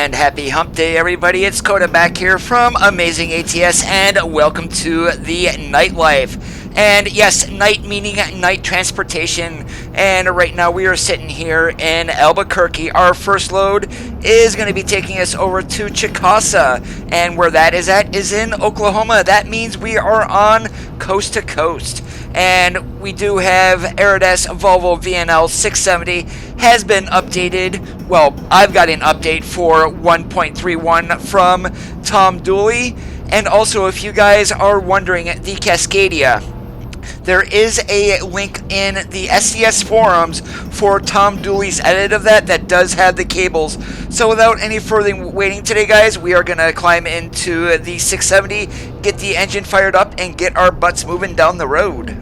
And happy hump day, everybody. It's Coda back here from Amazing ATS, and welcome to the nightlife. And yes, night meaning night transportation. And right now we are sitting here in Albuquerque. Our first load is going to be taking us over to Chicasa, and where that is at is in Oklahoma. That means we are on coast to coast. And we do have Aridas Volvo VNL 670 has been updated. Well, I've got an update for 1.31 from Tom Dooley. And also, if you guys are wondering, the Cascadia, there is a link in the SCS forums for Tom Dooley's edit of that does have the cables. So without any further waiting today, guys, we are going to climb into the 670, get the engine fired up, and get our butts moving down the road.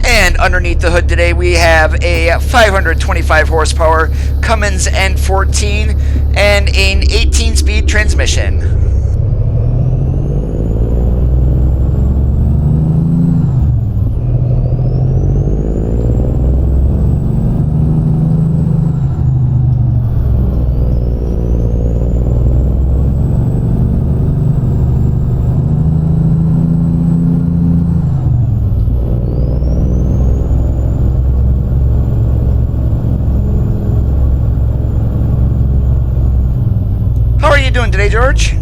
And underneath the hood today, we have a 525 horsepower Cummins N14 and an 18-speed transmission. How are you doing today, George?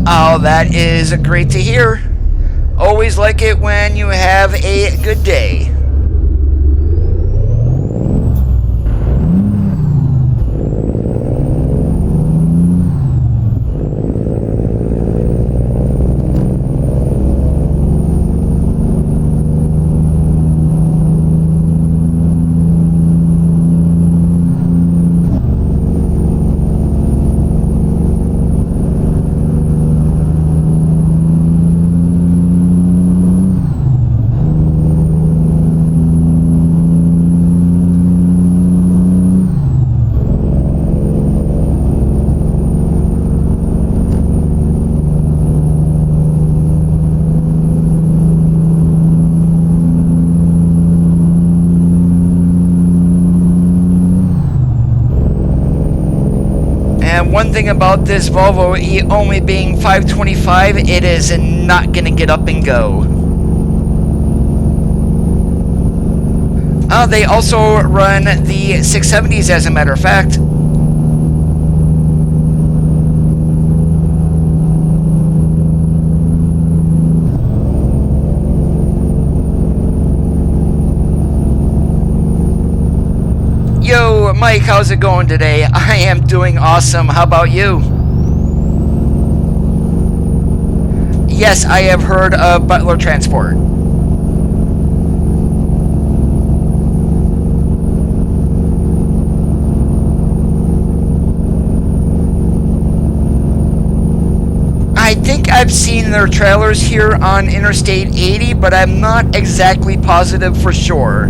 Oh, that is great to hear. Always like it when you have a good day. One thing about this Volvo, only being 525, it is not going to get up and go. They also run the 670s, as a matter of fact. Yo, Mike, how's it going today? I am doing awesome. How about you? Yes, I have heard of Butler Transport. I think I've seen their trailers here on Interstate 80, but I'm not exactly positive for sure.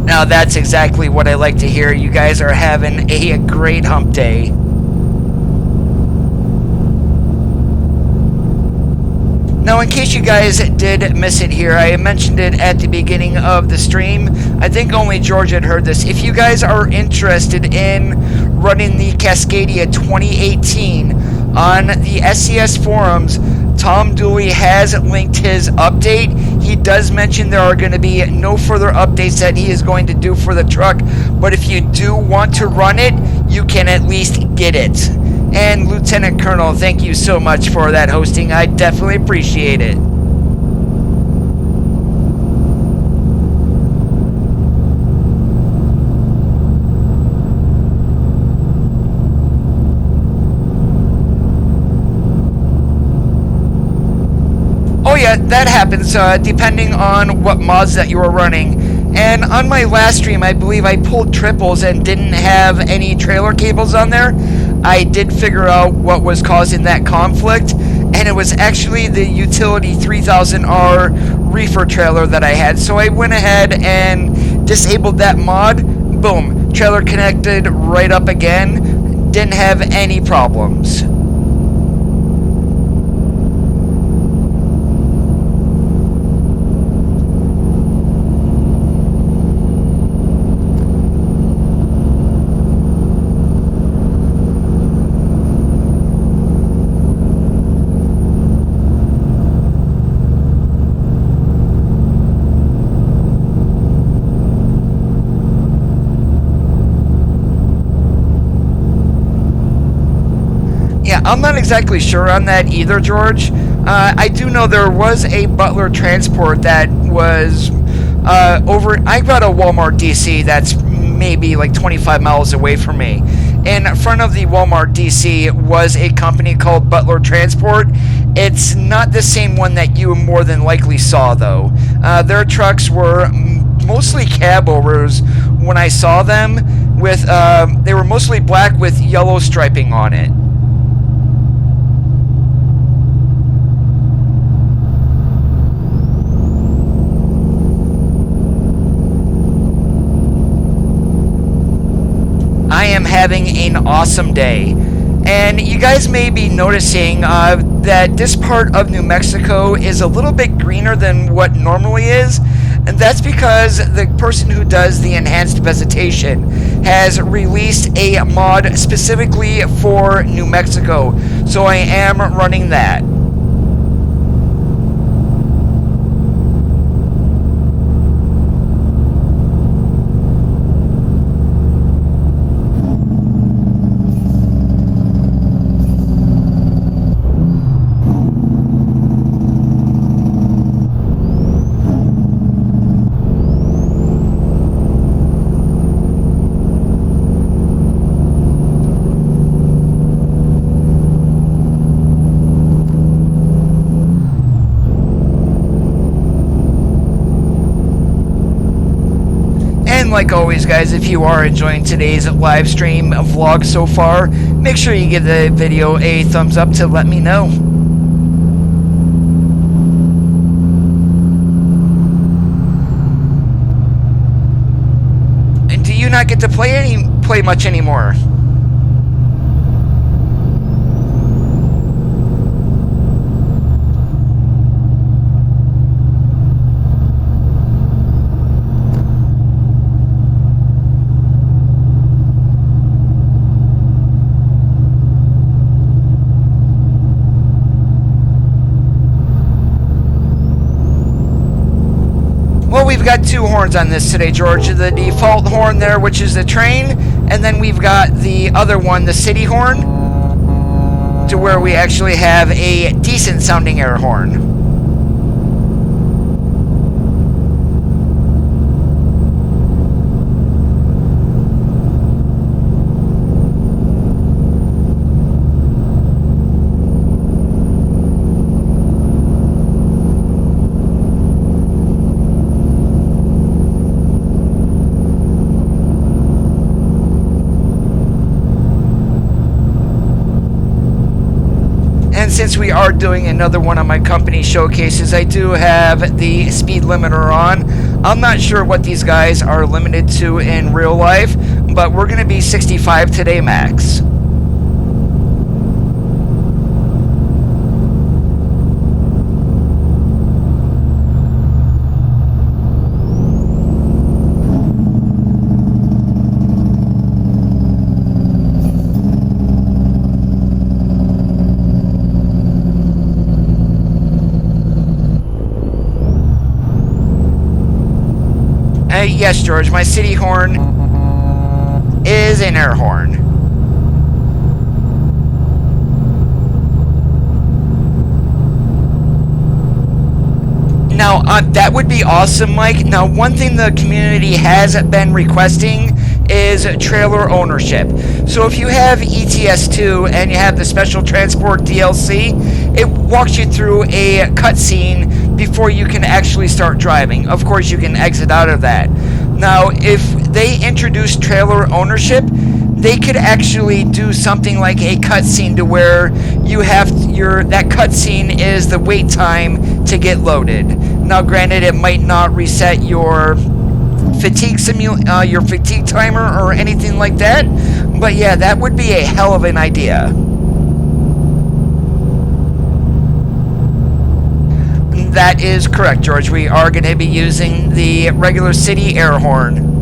Now that's exactly what I like to hear. You guys are having a great hump day. Now, in case you guys did miss it here, I mentioned it at the beginning of the stream. I think only George had heard this. If you guys are interested in running the Cascadia 2018 on the SCS forums, Tom Dooley has linked his update. He does mention there are going to be no further updates that he is going to do for the truck, but if you do want to run it, you can at least get it. And Lieutenant Colonel, thank you so much for that hosting. I definitely appreciate it. Oh yeah, that happens depending on what mods that you are running. And on my last stream, I believe I pulled triples and didn't have any trailer cables on there. I did figure out what was causing that conflict, and it was actually the Utility 3000R reefer trailer that I had. So I went ahead and disabled that mod. Boom, trailer connected right up again. Didn't have any problems. I'm not exactly sure on that either, George. I do know there was a Butler transport that was over. I got a Walmart DC that's maybe like 25 miles away from me. In front of the Walmart DC was a company called Butler Transport. It's not the same one that you more than likely saw, though. Their trucks were mostly cab overs when I saw them. With they were mostly black with yellow striping on it. I am having an awesome day, and you guys may be noticing that this part of New Mexico is a little bit greener than what normally is, and that's because the person who does the enhanced vegetation has released a mod specifically for New Mexico, so I am running that. Like always, guys, if you are enjoying today's live stream vlog so far, make sure you give the video a thumbs up to let me know. And do you not get to play much anymore? We've got two horns on this today, George. The default horn there, which is the train, and then we've got the other one, the city horn, to where we actually have a decent sounding air horn. Since we are doing another one of my company showcases, I do have the speed limiter on. I'm not sure what these guys are limited to in real life, but we're going to be 65 today max. Yes, George, my city horn is an air horn. Now, that would be awesome, Mike. Now, one thing the community has been requesting is trailer ownership. So if you have ETS2 and you have the Special Transport DLC, it walks you through a cutscene before you can actually start driving. Of course, you can exit out of that. Now, if they introduce trailer ownership, they could actually do something like a cutscene to where you have that cutscene is the wait time to get loaded. Now, granted, it might not reset your fatigue timer or anything like that, but yeah, that would be a hell of an idea. That is correct, George. We are going to be using the regular city air horn.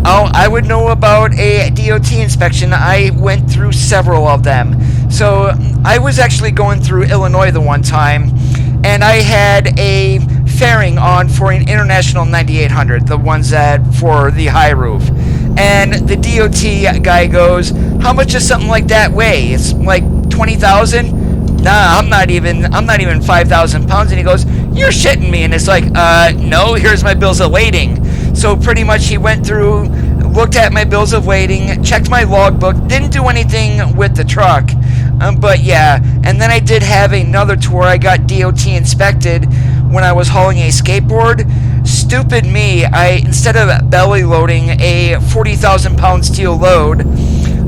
Oh, I would know about a DOT inspection. I went through several of them. So I was actually going through Illinois the one time, and I had a fairing on for an International 9800, the ones that for the high roof. And the DOT guy goes, "How much does something like that weigh?" It's like 20,000. Nah, I'm not even 5,000 pounds. And he goes, "You're shitting me." And it's like, no, here's my bills of lading. So pretty much he went through, looked at my bills of lading, checked my logbook, didn't do anything with the truck. But yeah, and then I did have another tour. I got DOT inspected when I was hauling a skateboard. Stupid me, instead of belly loading a 40,000 pound steel load,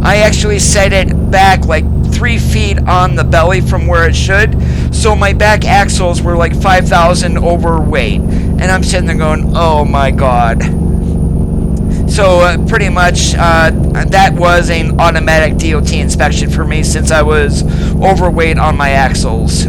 I actually set it back like 3 feet on the belly from where it should. So my back axles were like 5,000 overweight. And I'm sitting there going, oh my god. So pretty much that was an automatic DOT inspection for me since I was overweight on my axles.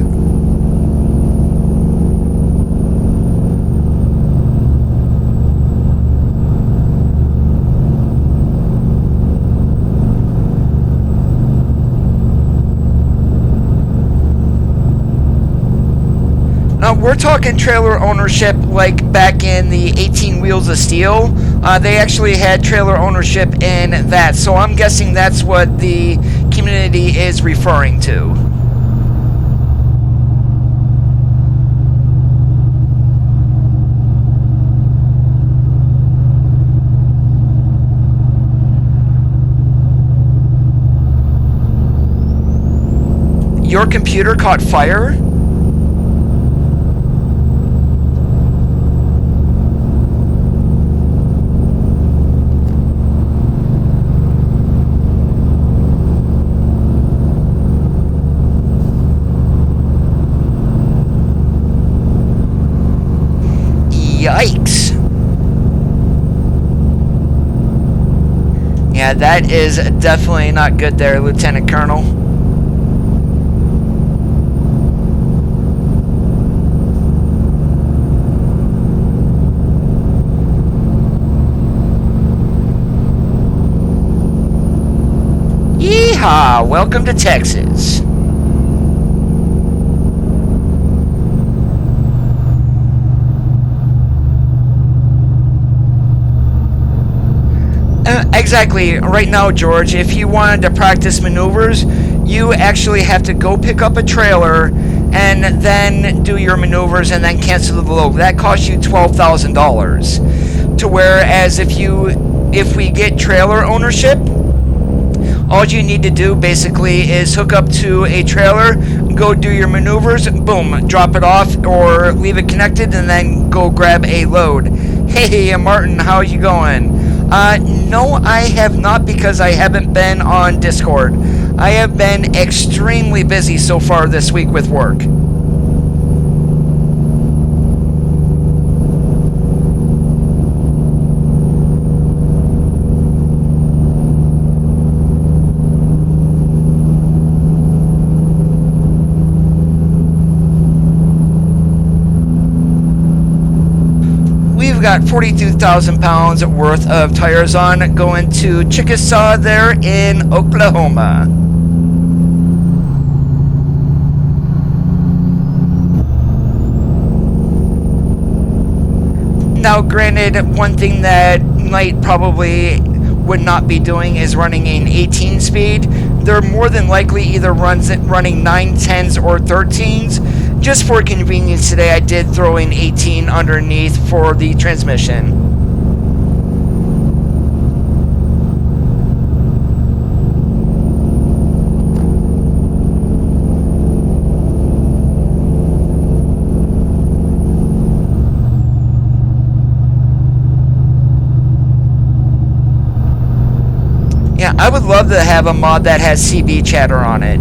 Now, we're talking trailer ownership like back in the 18 Wheels of Steel. They actually had trailer ownership in that, so I'm guessing that's what the community is referring to. Your computer caught fire? Yikes. Yeah, that is definitely not good there, Lieutenant Colonel. Yeehaw! Welcome to Texas. Exactly. Right now, George, if you wanted to practice maneuvers, you actually have to go pick up a trailer and then do your maneuvers and then cancel the load. That costs you $12,000. To whereas if we get trailer ownership, All you need to do basically is hook up to a trailer, go do your maneuvers, boom, drop it off or leave it connected, and then go grab a load. Hey, Martin, how you going? No, I have not, because I haven't been on Discord. I have been extremely busy so far this week with work. We've got 42,000 pounds worth of tires on, going to Chickasaw there in Oklahoma. Now, granted, one thing that Knight probably would not be doing is running an 18 speed. They're more than likely either running 9, 10s, or 13s. Just for convenience today, I did throw in 18 underneath for the transmission. Yeah, I would love to have a mod that has CB chatter on it.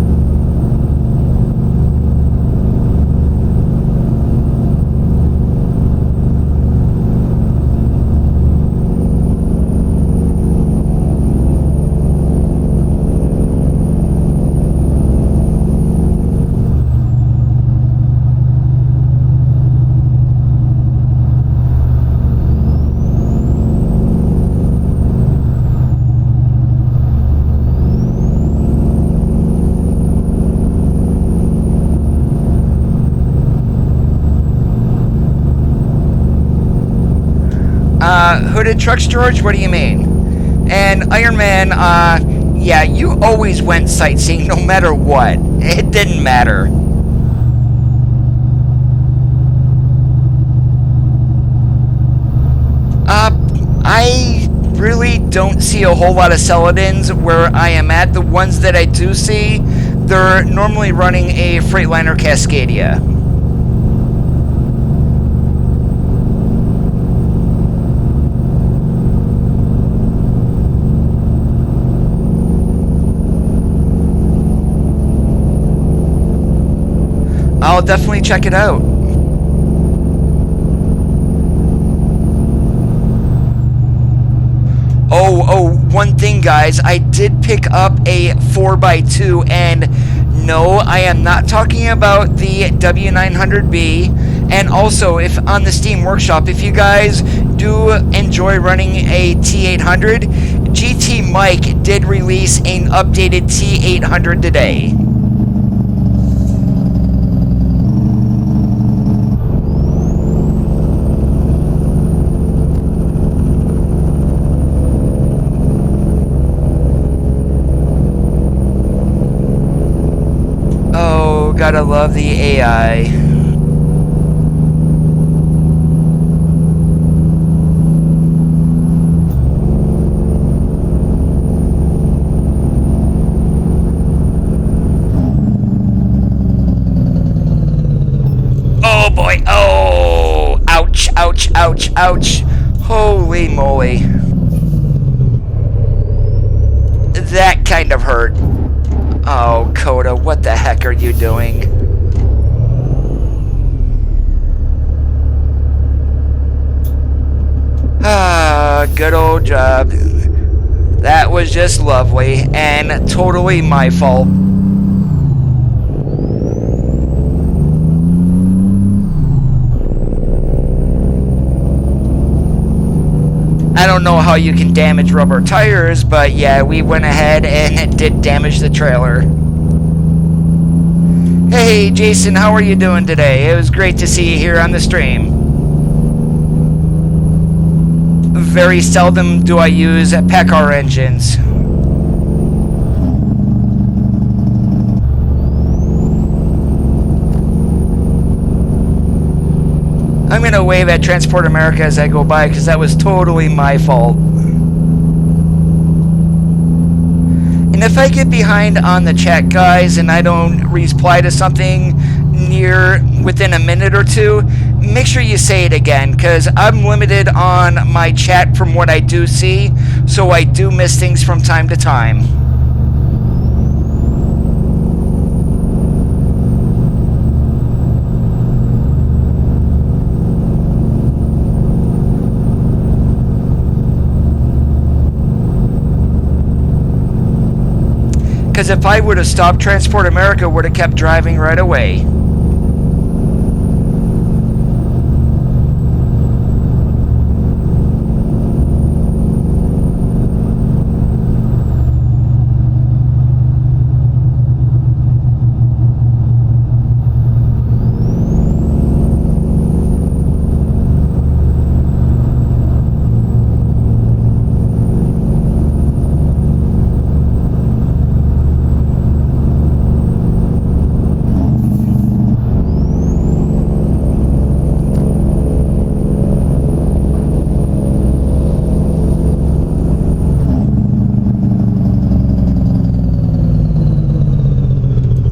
Hooded trucks, George? What do you mean? And Iron Man, yeah, you always went sightseeing no matter what. It didn't matter. I really don't see a whole lot of Celadons where I am at. The ones that I do see, they're normally running a Freightliner Cascadia. I'll definitely check it out. Oh, one thing, guys. I did pick up a 4x2, and no, I am not talking about the W900B. And also, if on the Steam Workshop, if you guys do enjoy running a T800, GT Mike did release an updated T800 today. Gotta love the AI. Oh boy, oh! Ouch, ouch, ouch, ouch. Holy moly. That kind of hurt. Oh, Coda, what the heck are you doing? Ah, good old job. That was just lovely, and totally my fault. I don't know how you can damage rubber tires, but yeah, we went ahead and it did damage the trailer. Hey Jason, how are you doing today? It was great to see you here on the stream. Very seldom do I use TrackIR engines. I'm going to wave at Transport America as I go by, because that was totally my fault. And if I get behind on the chat, guys, and I don't reply to something within a minute or two, make sure you say it again, because I'm limited on my chat from what I do see, so I do miss things from time to time. Because if I would have stopped, Transport America would have kept driving right away.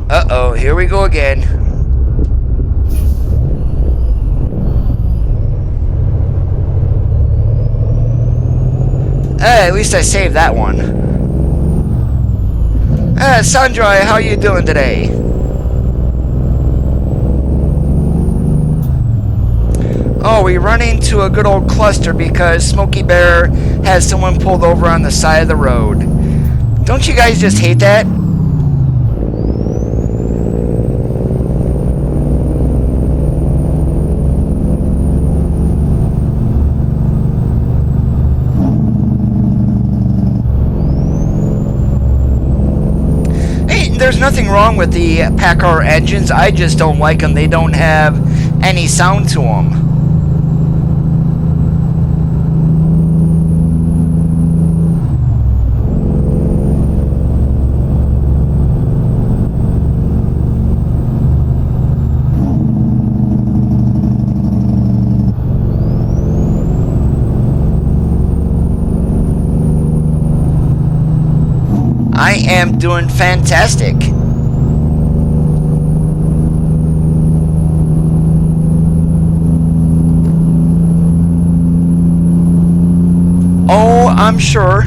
Uh-oh, here we go again. At least I saved that one. Sandra, how you doing today? Oh, we run into a good old cluster because Smokey Bear has someone pulled over on the side of the road. Don't you guys just hate that? There's nothing wrong with the TrackIR engines. I just don't like them. They don't have any sound to them. I am doing fantastic. Oh, I'm sure.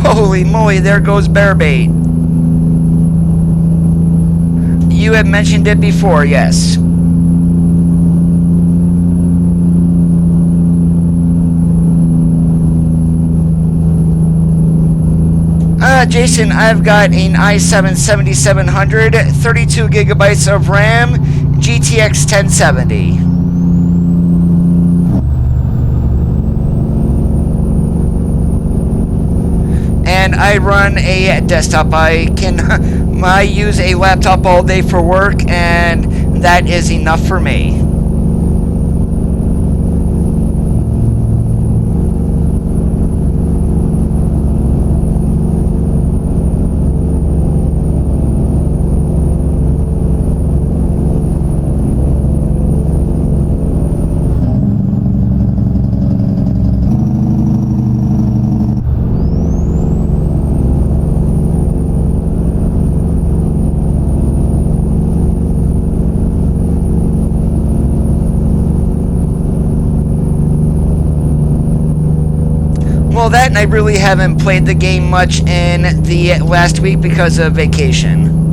Holy moly, there goes bearbait. You had mentioned it before, yes. Jason, I've got an i7 7700, 32 gigabytes of RAM, GTX 1070. And I run a desktop. I use a laptop all day for work, and that is enough for me. and I really haven't played the game much in the last week because of vacation.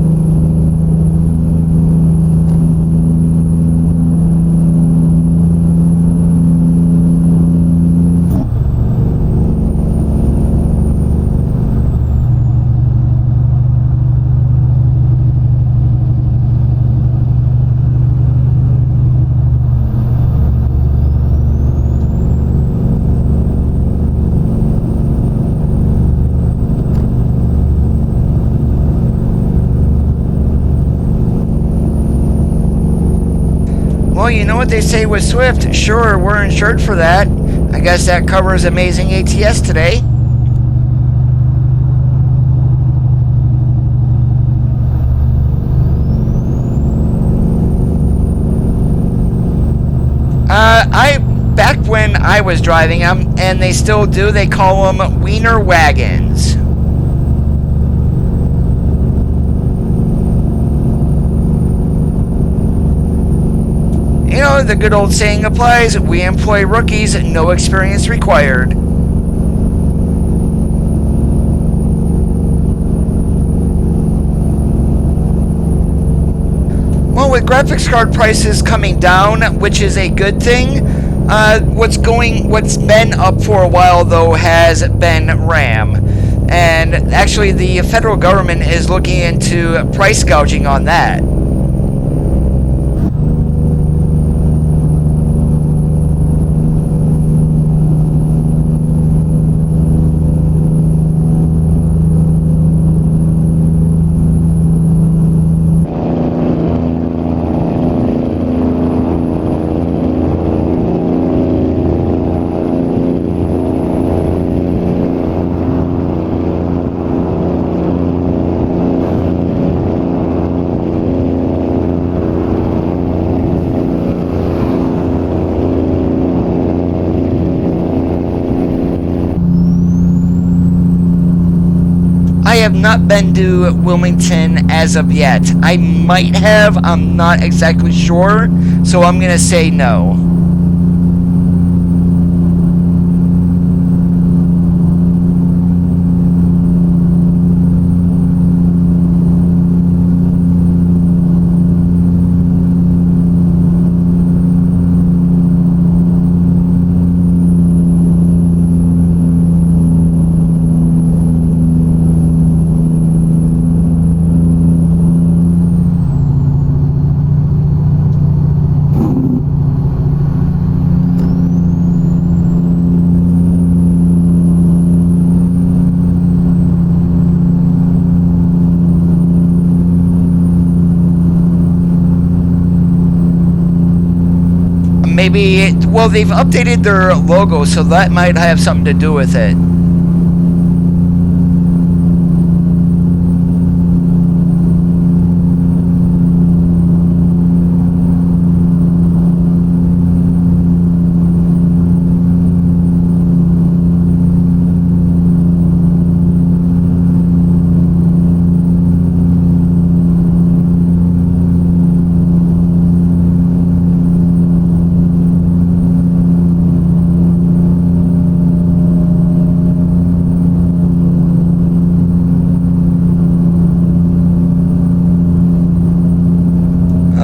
Well, you know what they say with Swift. Sure, we're insured for that. I guess that covers Amazing ATS today. Back when I was driving them, and they still do, they call them wiener wagons. You know, the good old saying applies, we employ rookies, no experience required. Well, with graphics card prices coming down, which is a good thing, what's been up for a while though has been RAM. And actually the federal government is looking into price gouging on that. I have not been to Wilmington as of yet. I might have, I'm not exactly sure, so I'm gonna say no. Maybe, well, they've updated their logo, so that might have something to do with it.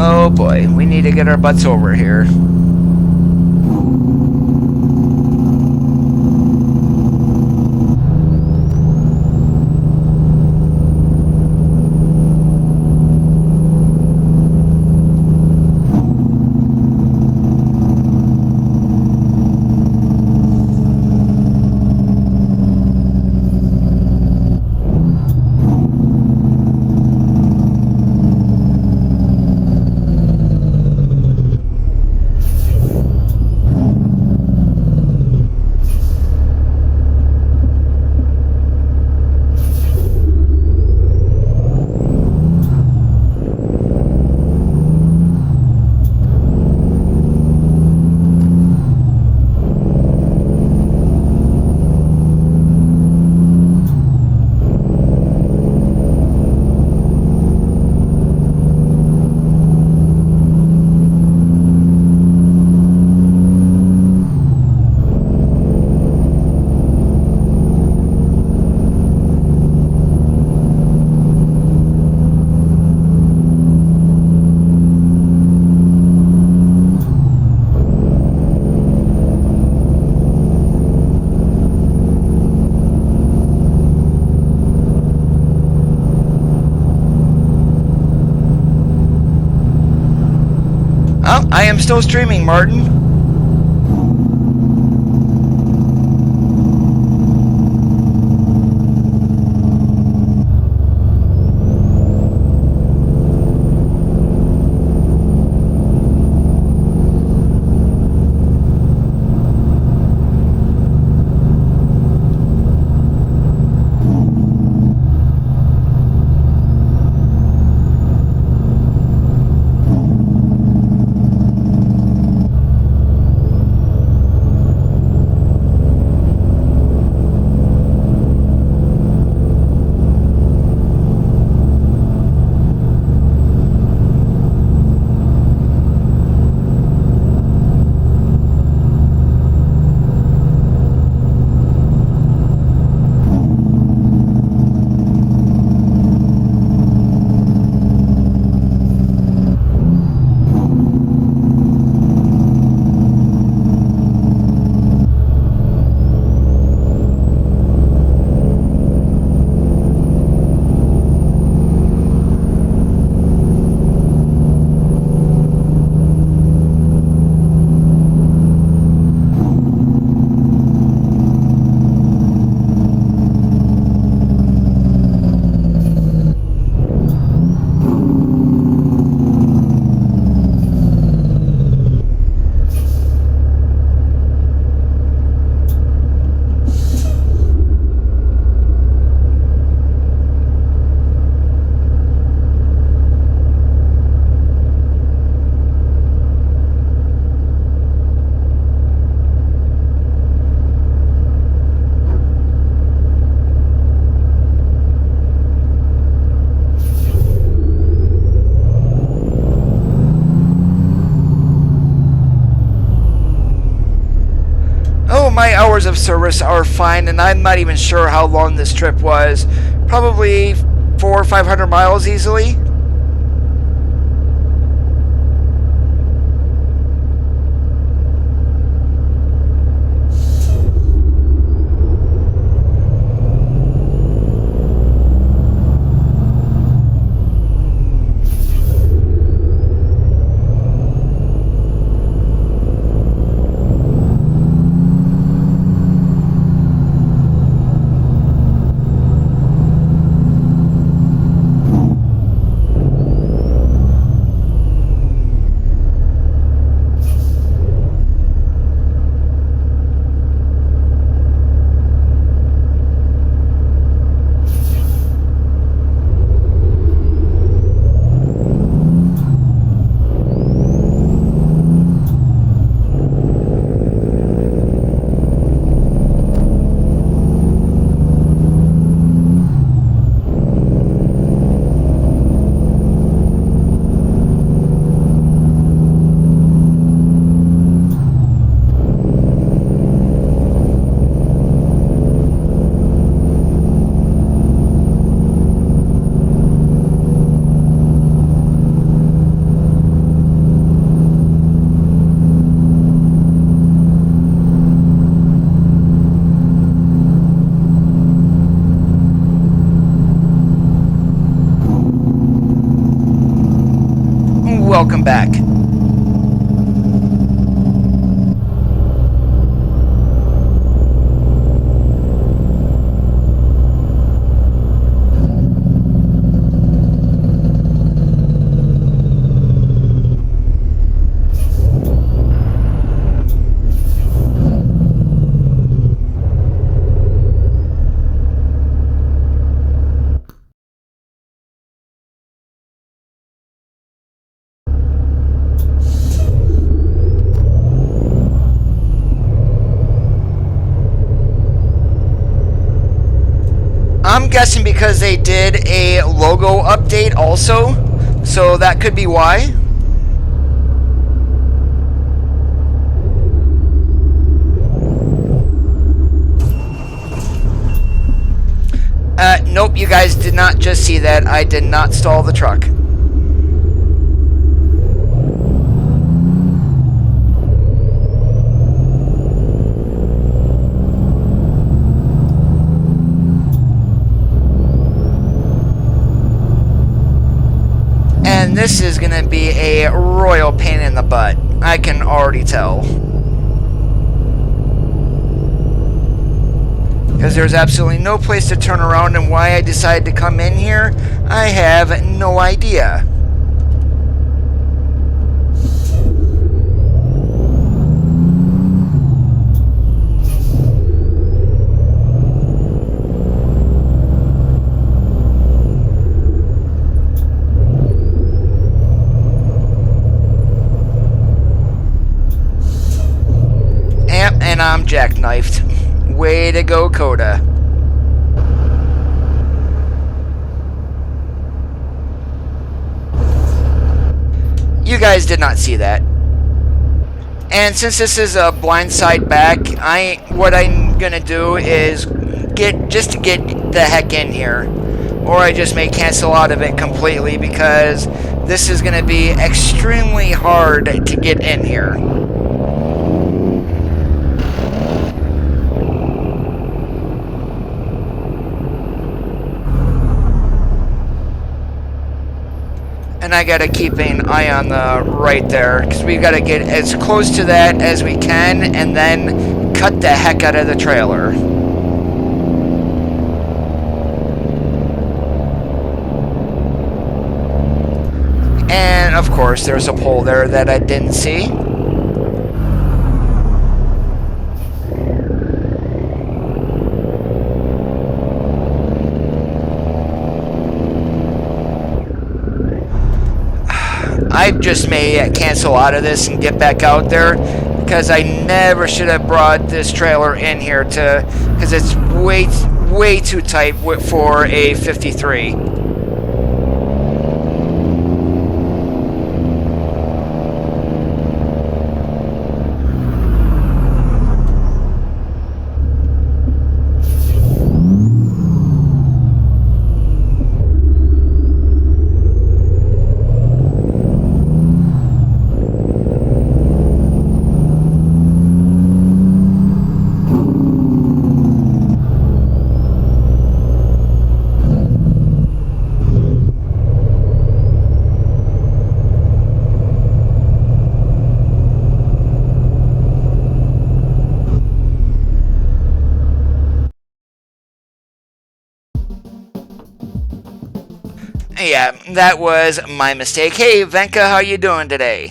Oh boy, we need to get our butts over here. Oh, I am still streaming, Martin. Oh, my hours of service are fine, and I'm not even sure how long this trip was. Probably 400 or 500 miles easily. Welcome back. I'm guessing because they did a logo update also, so that could be why. Nope, you guys did not just see that. I did not stall the truck. And And this is going to be a royal pain in the butt. I can already tell. Because there's absolutely no place to turn around, and why I decided to come in here, I have no idea. And I'm jackknifed. Way to go, Coda. You guys did not see that. And since this is a blindside back, what I'm gonna do is get the heck in here, or I just may cancel out of it completely because this is gonna be extremely hard to get in here. And I gotta keep an eye on the right there, because we gotta get as close to that as we can, and then cut the heck out of the trailer. And of course, there's a pole there that I didn't see. I just may cancel out of this and get back out there, because I never should have brought this trailer in here because it's way too tight for a 53. Yeah, that was my mistake. Hey, Venka, how you doing today?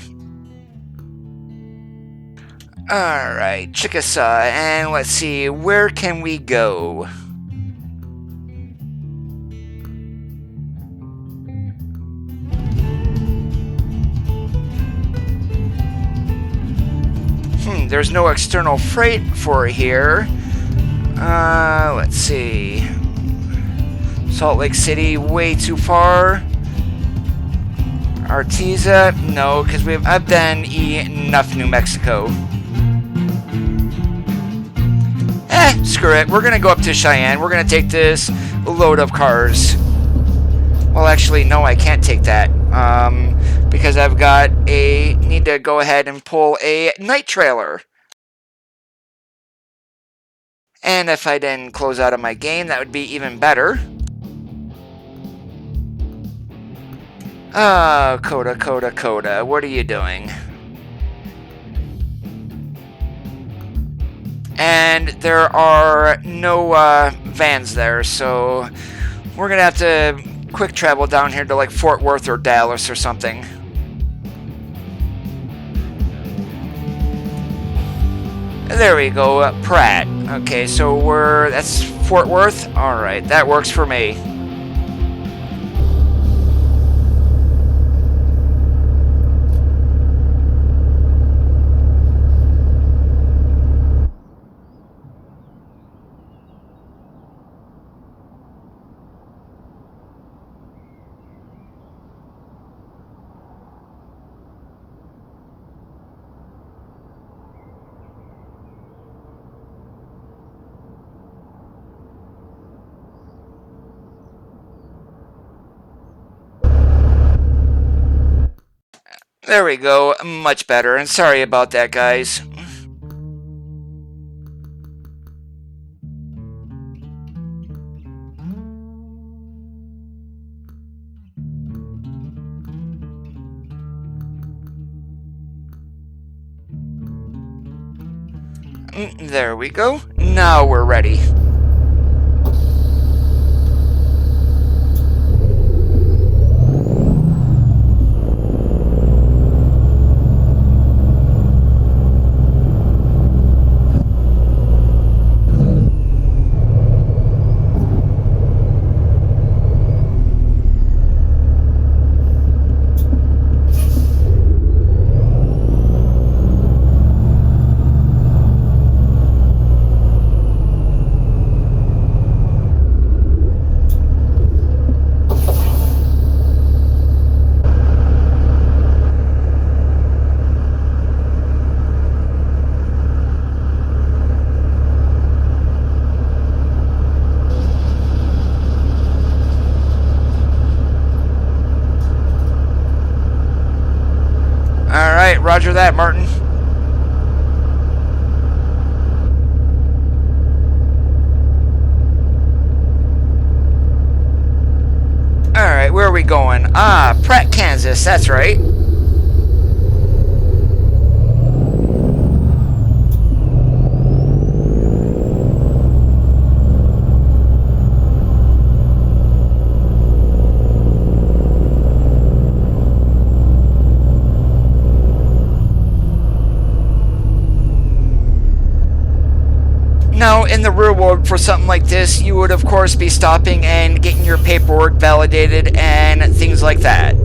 Alright, Chickasaw, and let's see, where can we go? There's no external freight for here. Let's see. Salt Lake City, way too far. Artesia, no, because I've done enough New Mexico. Screw it. We're gonna go up to Cheyenne. We're gonna take this load of cars. Well, actually, no, I can't take that. Because I've got need to go ahead and pull a night trailer. And if I didn't close out of my game, that would be even better. Coda, what are you doing? And there are no vans there, so we're gonna have to quick travel down here to like Fort Worth or Dallas or something. There we go, Pratt. Okay, so that's Fort Worth. All right, that works for me. There we go, much better, and sorry about that, guys. There we go. Now we're ready. Alright, roger that, Martin. Alright, where are we going? Pratt, Kansas, that's right. Now, in the real world, for something like this, you would of course be stopping and getting your paperwork validated and things like that.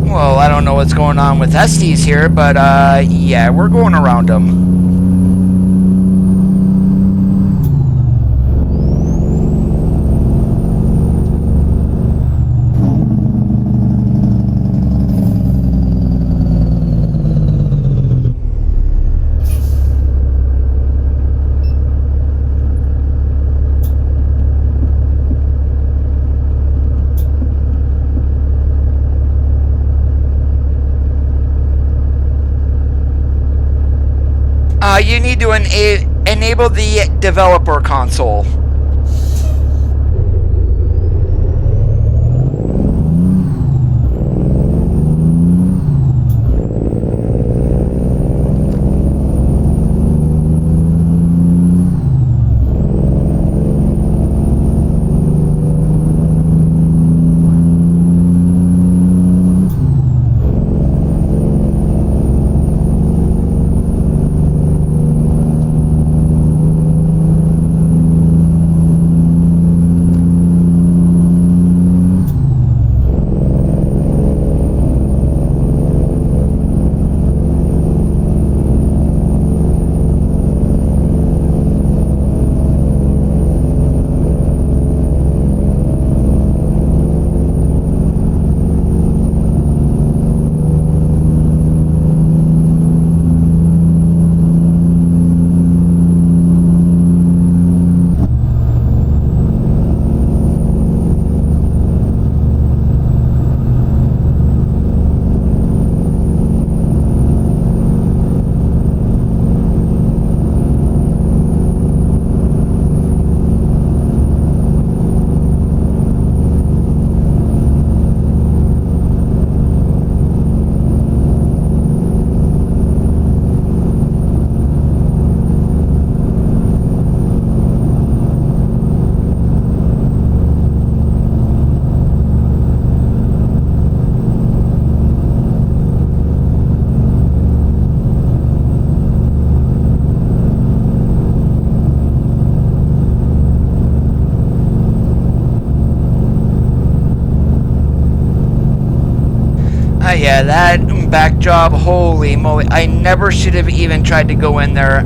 Well, I don't know what's going on with Estes here, but yeah, we're going around them. You need to enable the developer console. Yeah, that back job, holy moly. I never should have even tried to go in there.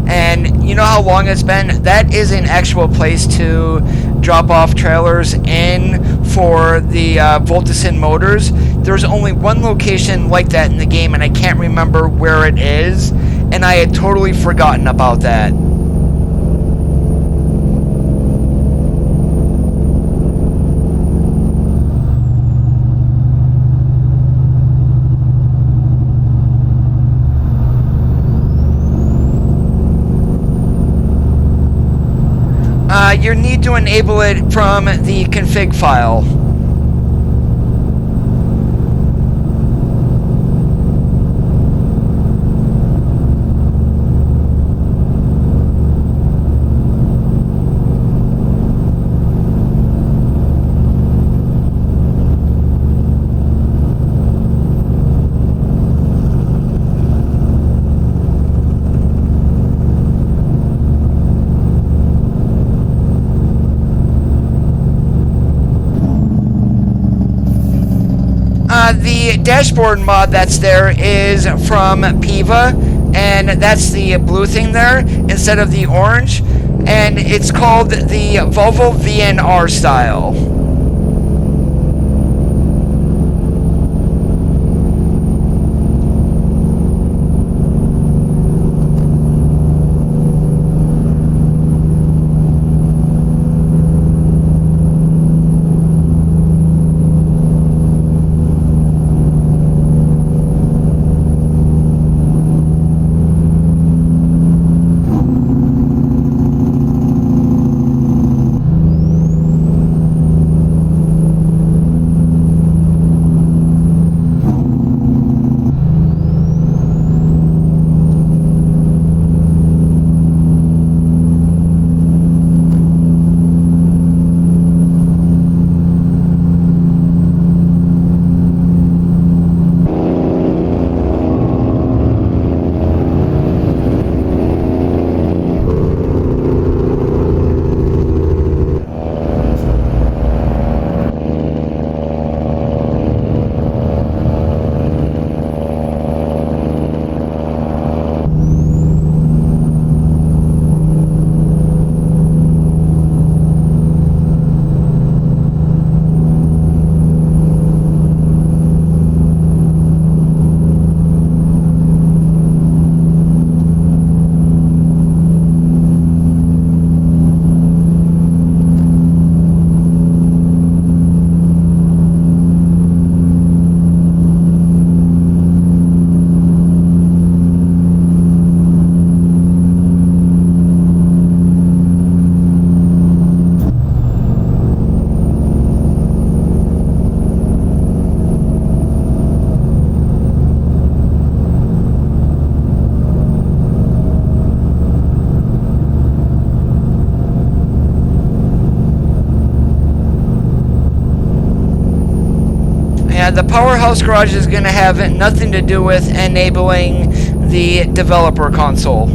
And you know how long it's been? That is an actual place to drop off trailers in for the Voltison motors. There's only one location like that in the game, and I can't remember where it is. And I had totally forgotten about that. you need to enable it from the config file. The dashboard mod that's there is from Piva, and that's the blue thing there instead of the orange, and it's called the Volvo VNR style. The Powerhouse Garage is going to have nothing to do with enabling the developer console.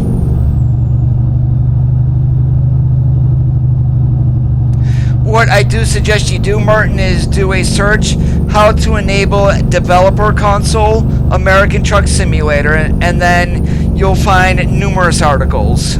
What I do suggest you do, Martin, is do a search how to enable developer console American Truck Simulator, and then you'll find numerous articles.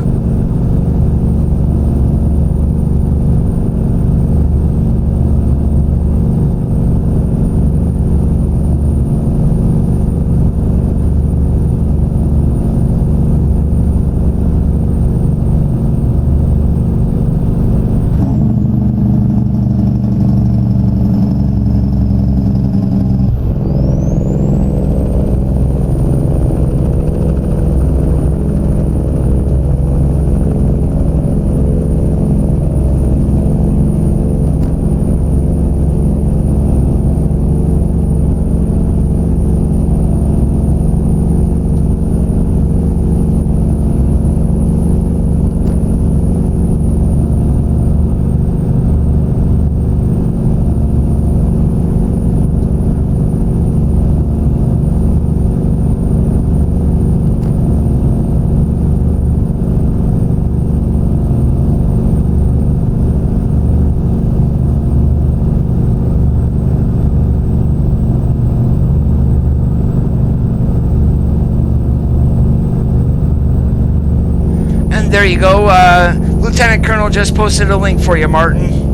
There you go. Lieutenant Colonel just posted a link for you, Martin.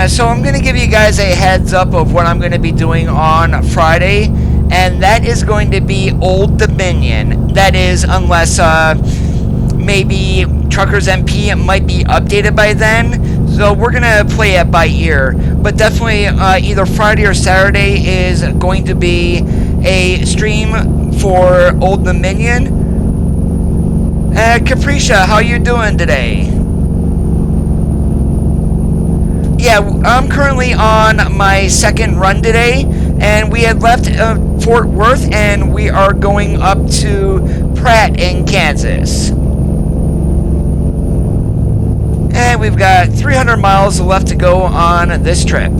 Yeah, so I'm going to give you guys a heads up of what I'm going to be doing on Friday, and that is going to be Old Dominion. That is, unless maybe Truckers MP might be updated by then. So we're going to play it by ear. But definitely either Friday or Saturday is going to be a stream for Old Dominion. Capricia, how you doing today? Yeah, I'm currently on my second run today, and we had left Fort Worth, and we are going up to Pratt in Kansas. And we've got 300 miles left to go on this trip.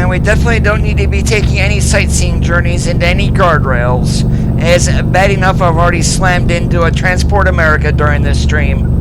We definitely don't need to be taking any sightseeing journeys into any guardrails. It's bad enough I've already slammed into a Transport America during this stream.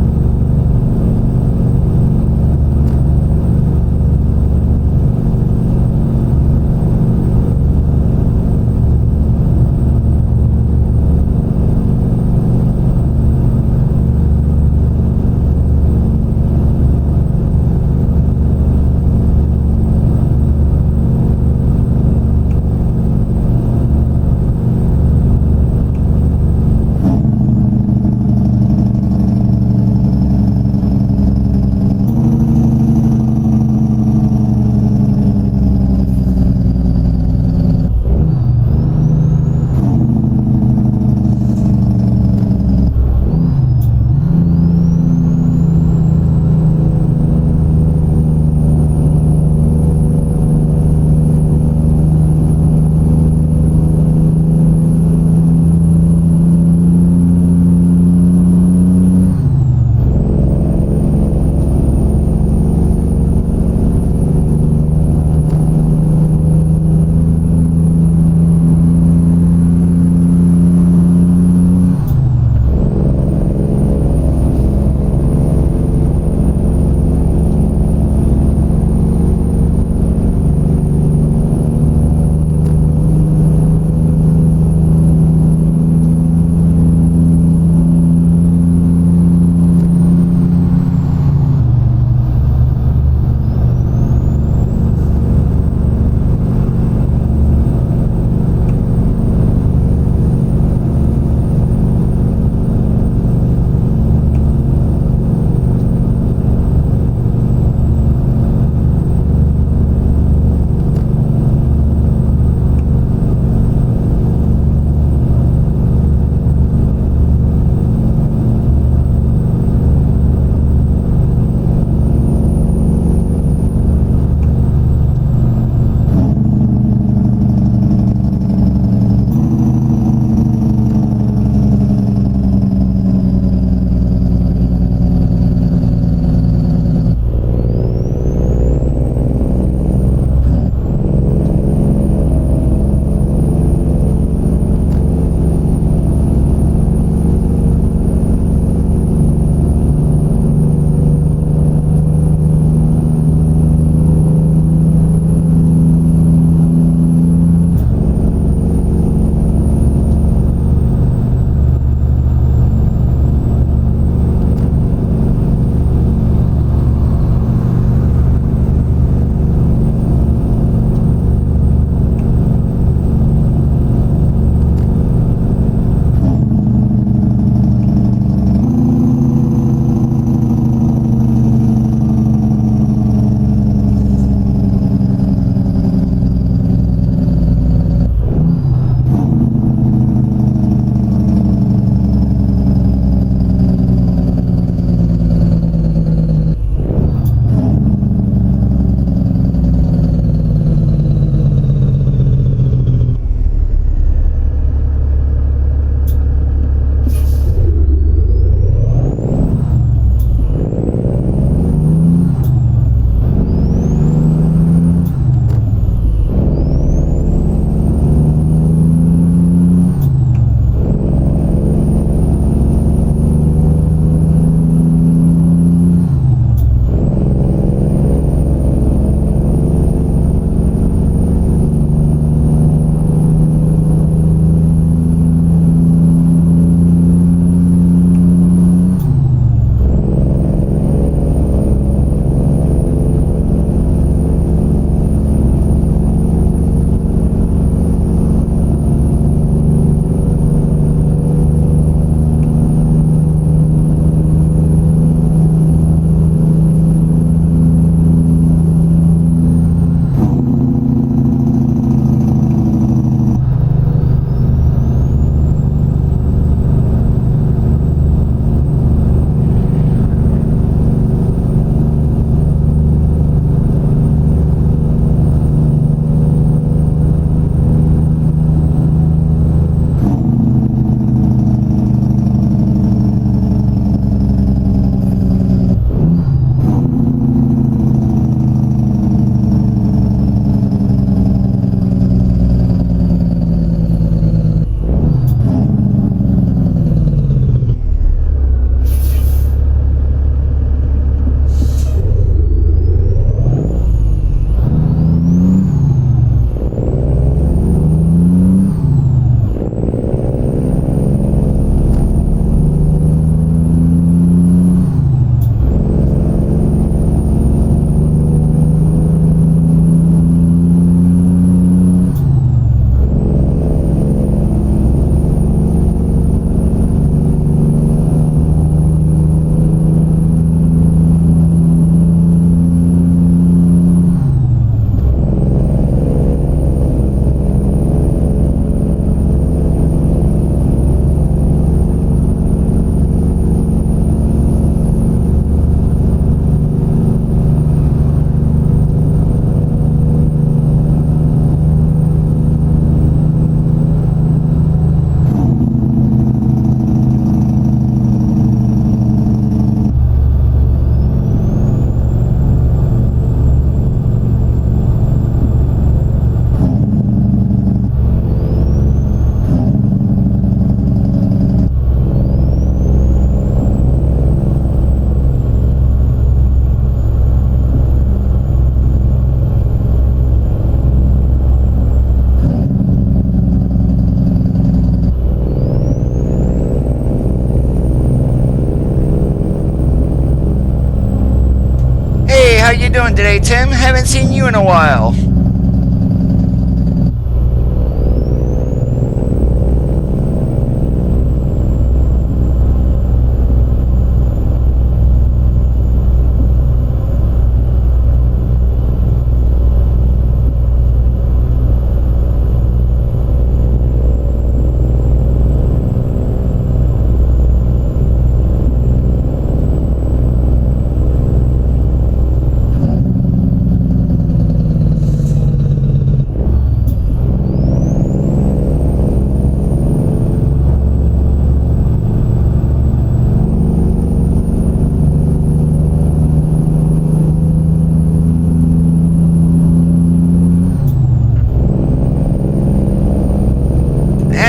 you doing today, Tim? Haven't seen you in a while.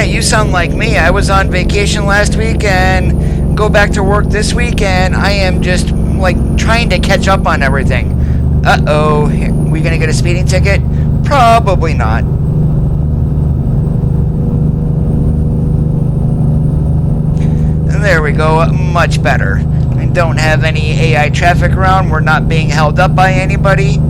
You sound like me. I was on vacation last week and go back to work this week, and I am just like trying to catch up on everything. Uh-oh, we gonna get a speeding ticket? Probably not. And there we go, much better. We don't have any AI traffic around. We're not being held up by anybody.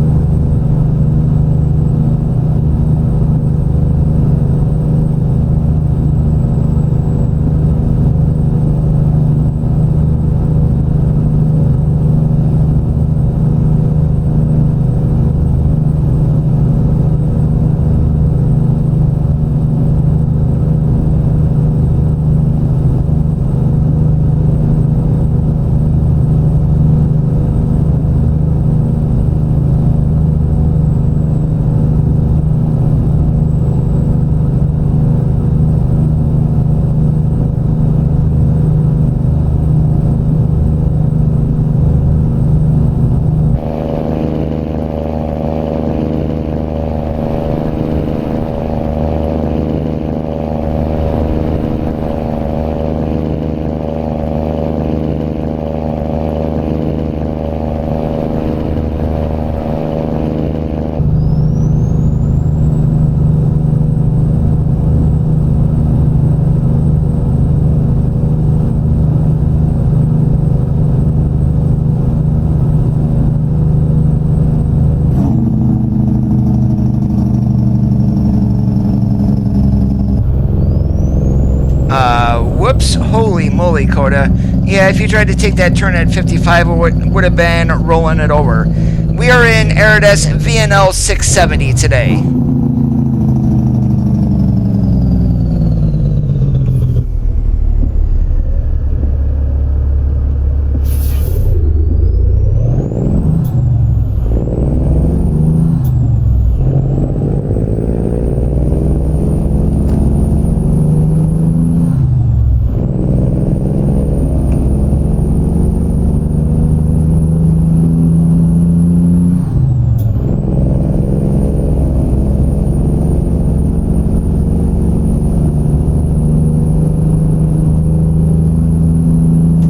Whoops, holy moly, Coda. Yeah, if you tried to take that turn at 55, it would have been rolling it over. We are in Eridas VNL 670 today.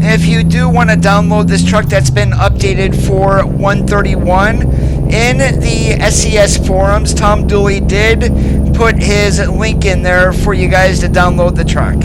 If you do want to download this truck that's been updated for 131, in the SCS forums, Tom Dooley did put his link in there for you guys to download the truck.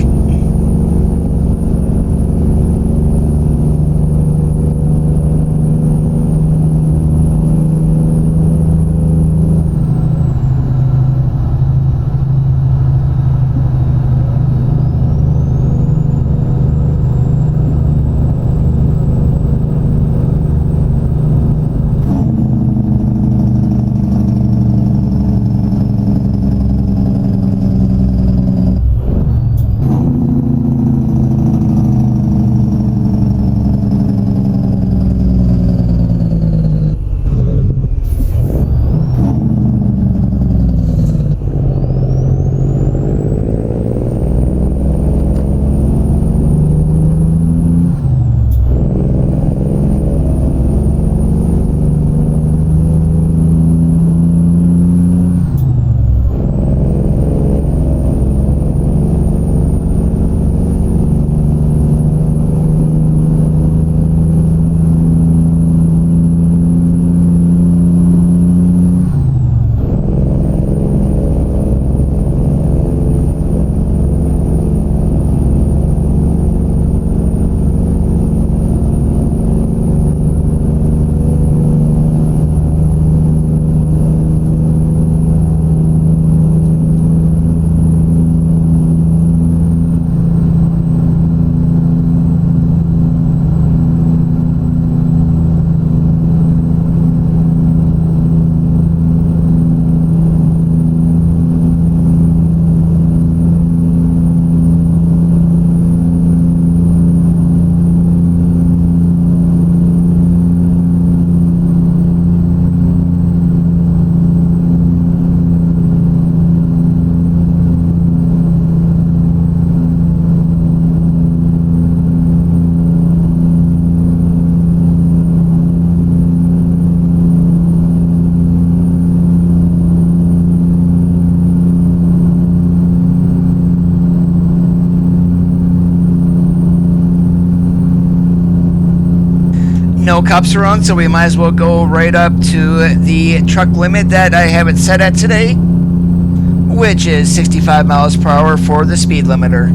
No cops around, so we might as well go right up to the truck limit that I have it set at today, which is 65 miles per hour for the speed limiter.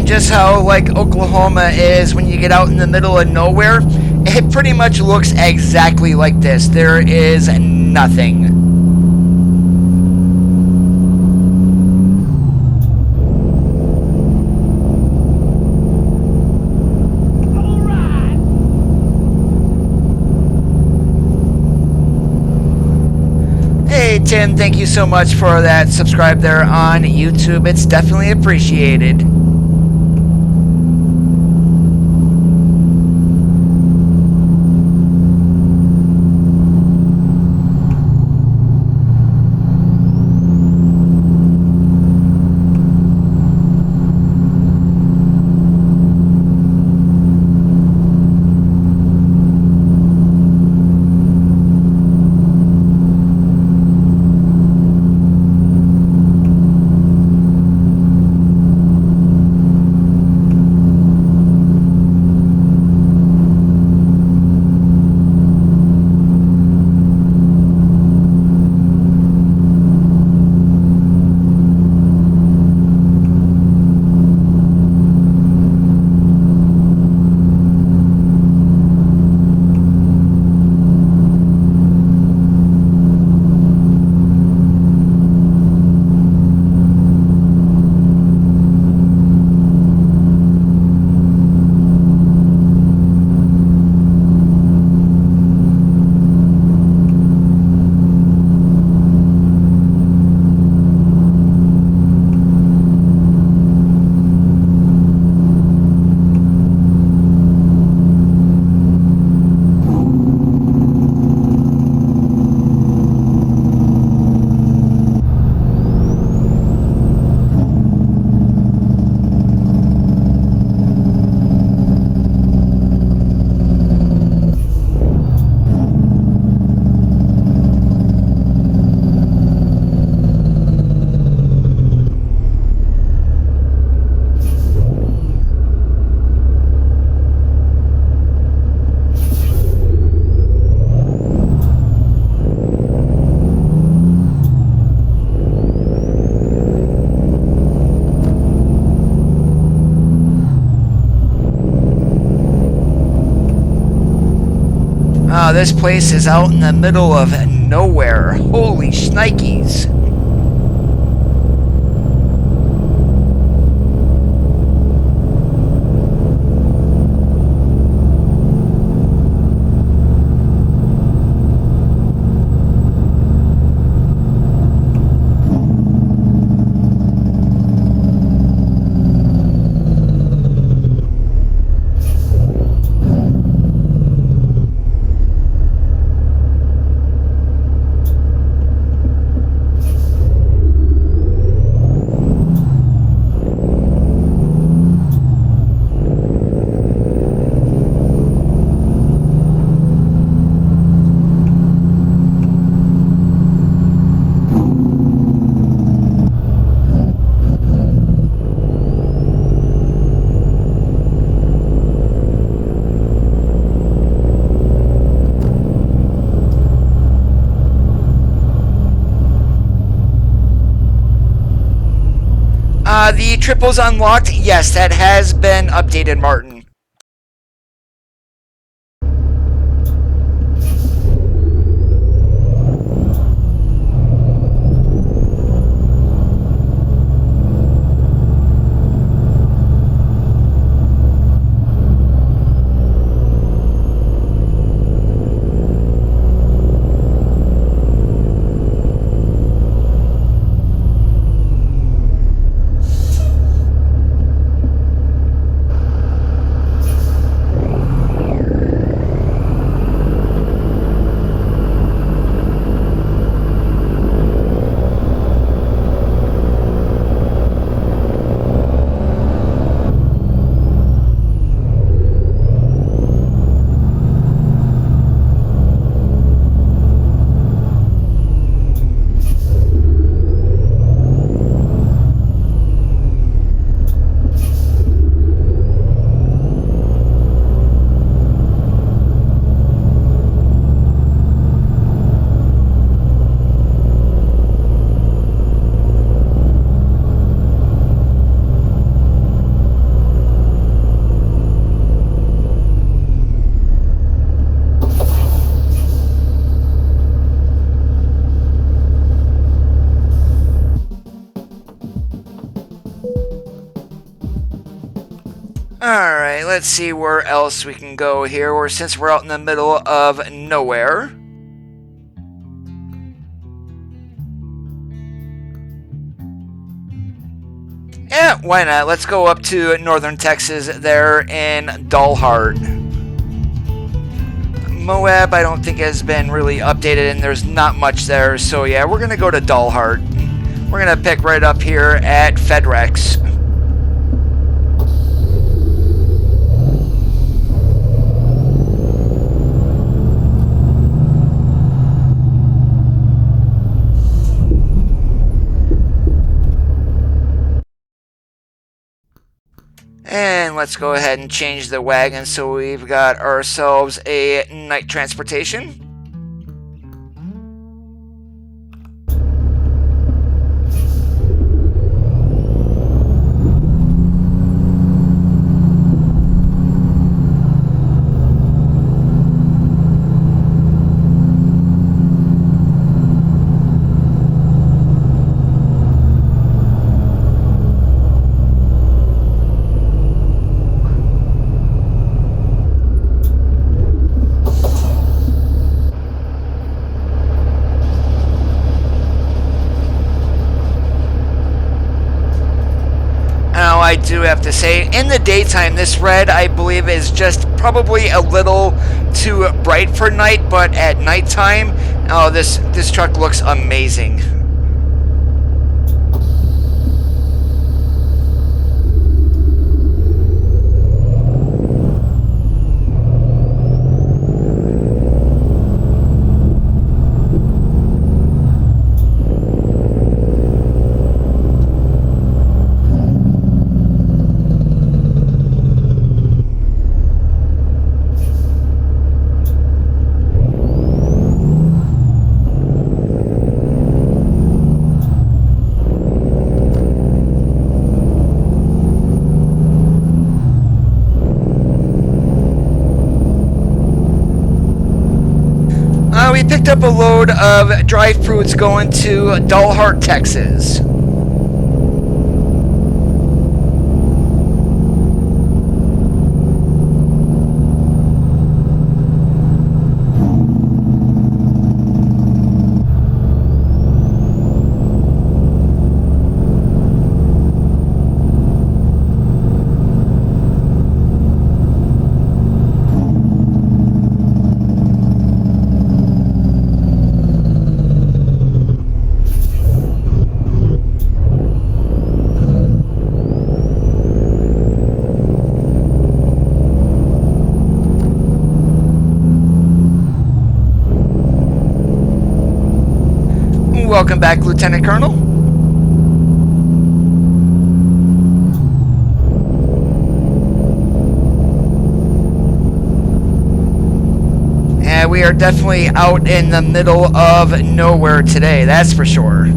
Just how like Oklahoma is when you get out in the middle of nowhere, it pretty much looks exactly like this. There is nothing. Hey Tim, thank you so much for that subscribe there on YouTube. It's definitely appreciated. This place is out in the middle of nowhere. Holy shnikes. The triples unlocked. Yes, that has been updated, Martin. Alright, let's see where else we can go here, or since we're out in the middle of nowhere. Yeah, why not? Let's go up to northern Texas there in Dalhart. Moab, I don't think has been really updated, and there's not much there, so yeah, we're gonna go to Dalhart. We're gonna pick right up here at FedRex. And let's go ahead and change the wagon so we've got ourselves a night transportation. I do have to say, in the daytime, this red, I believe, is just probably a little too bright for night, but at nighttime, oh, this truck looks amazing. We picked up a load of dry fruits going to Dalhart, Texas. Welcome back, Lieutenant Colonel. And we are definitely out in the middle of nowhere today, that's for sure.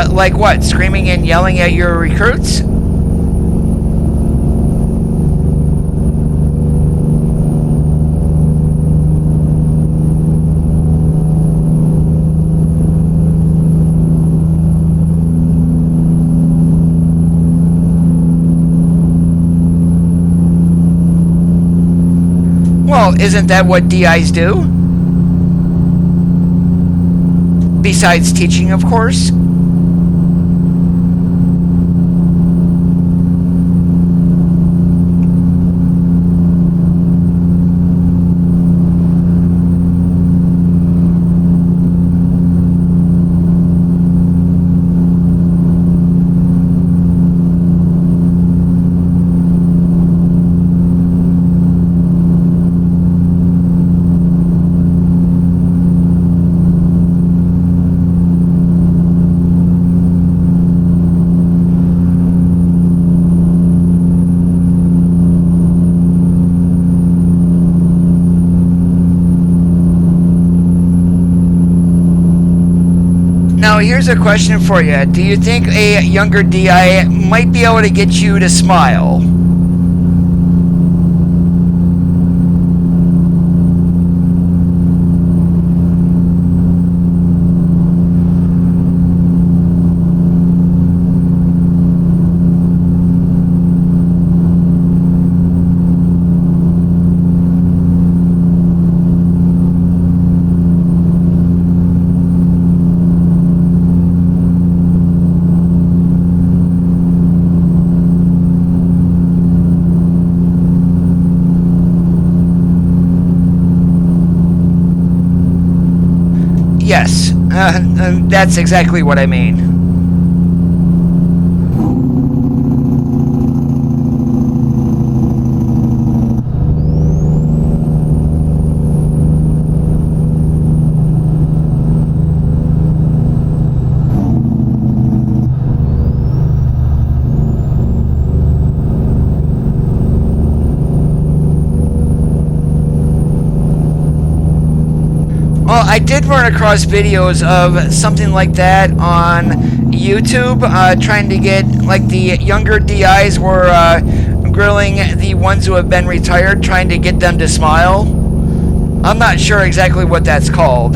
Like what? Screaming and yelling at your recruits? Well, isn't that what DIs do? Besides teaching, of course. Now, here's a question for you. Do you think a younger DI might be able to get you to smile? Yes, that's exactly what I mean. Well, I did run across videos of something like that on YouTube, trying to get, like, the younger DIs were grilling the ones who have been retired, trying to get them to smile. I'm not sure exactly what that's called.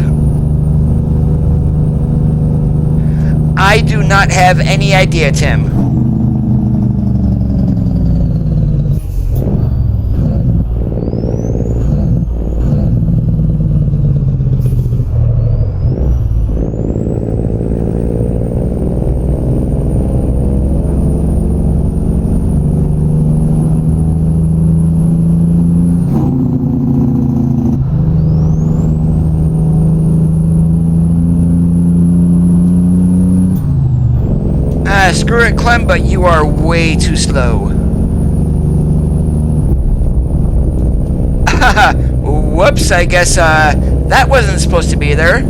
I do not have any idea, Tim. Screw it, Clem, but you are way too slow. Whoops, I guess that wasn't supposed to be there.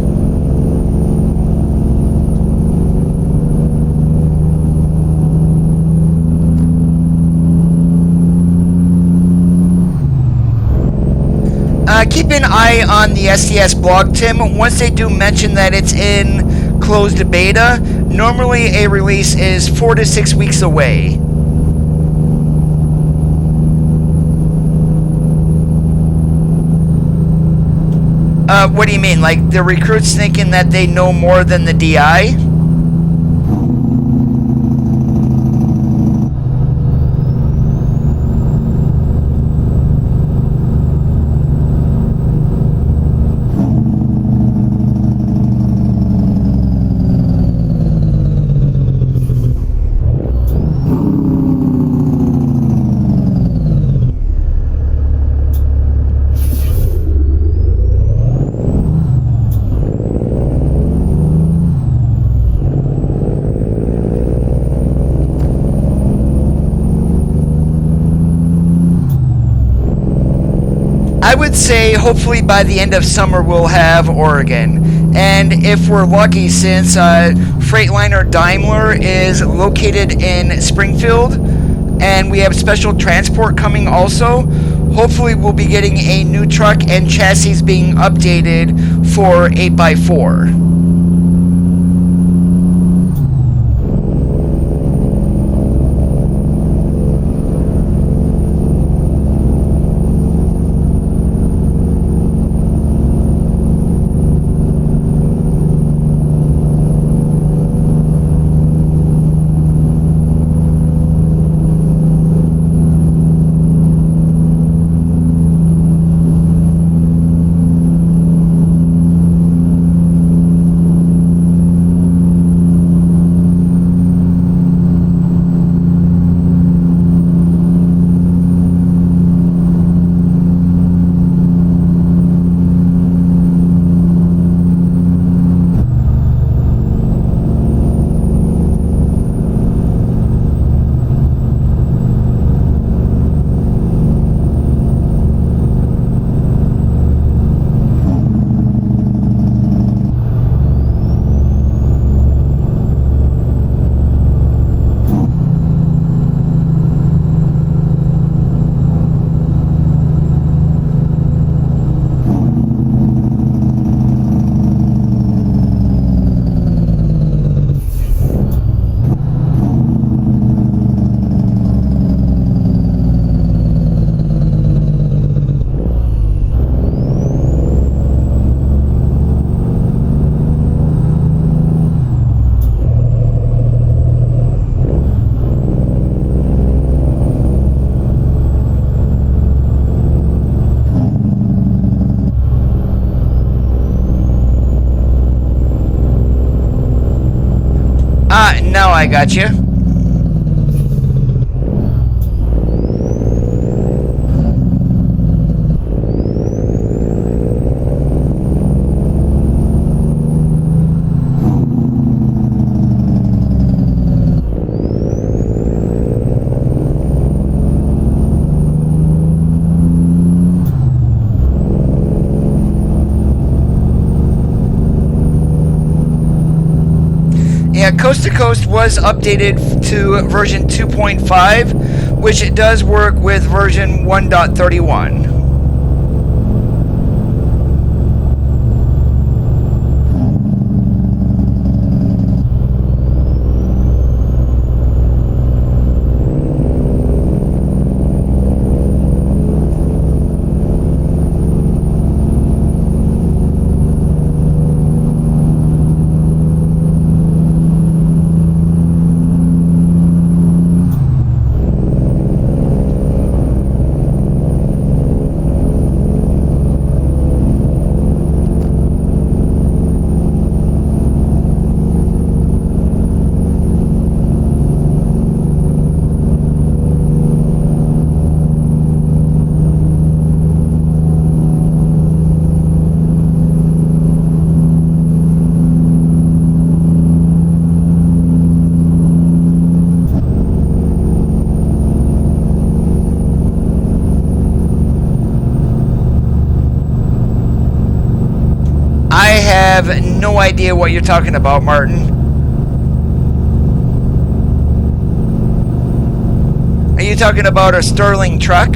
Keep an eye on the SDS blog, Tim. Once they do mention that it's in closed beta, normally a release is 4 to 6 weeks away. What do you mean? Like the recruits thinking that they know more than the DI? I would say hopefully by the end of summer we'll have Oregon. And if we're lucky, since Freightliner Daimler is located in Springfield and we have special transport coming also, hopefully we'll be getting a new truck and chassis being updated for 8x4. Now I got you. Yeah, Coast to Coast was updated to version 2.5, which it does work with version 1.31. I have no idea what you're talking about, Martin. Are you talking about a Sterling truck?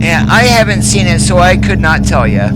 Yeah, I haven't seen it, so I could not tell you.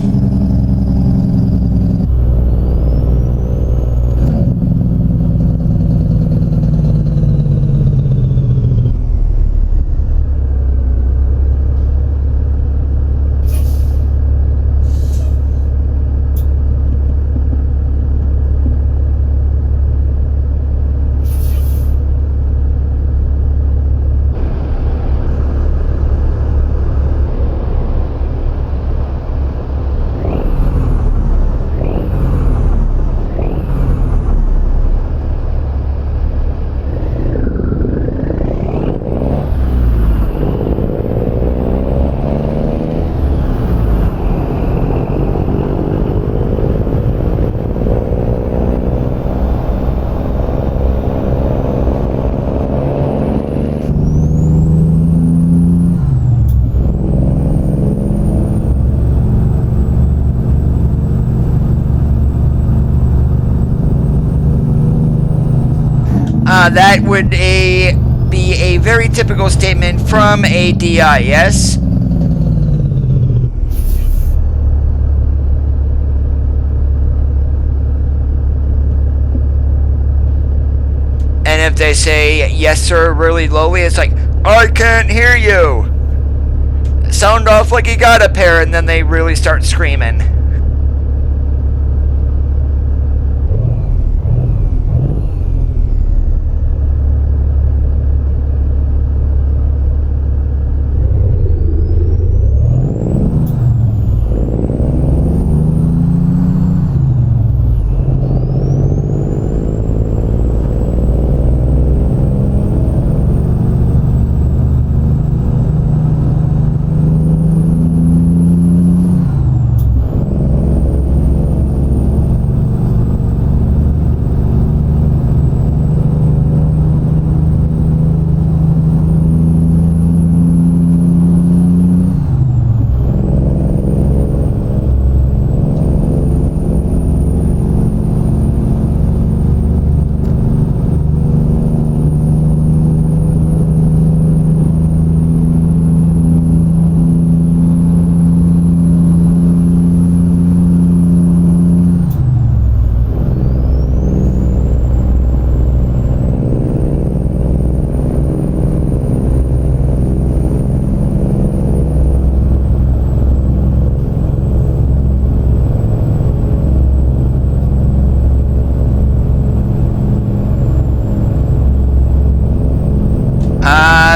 That would be a very typical statement from a DI, yes? And if they say, yes sir, really lowly, it's like, I can't hear you! Sound off like you got a pair, and then they really start screaming.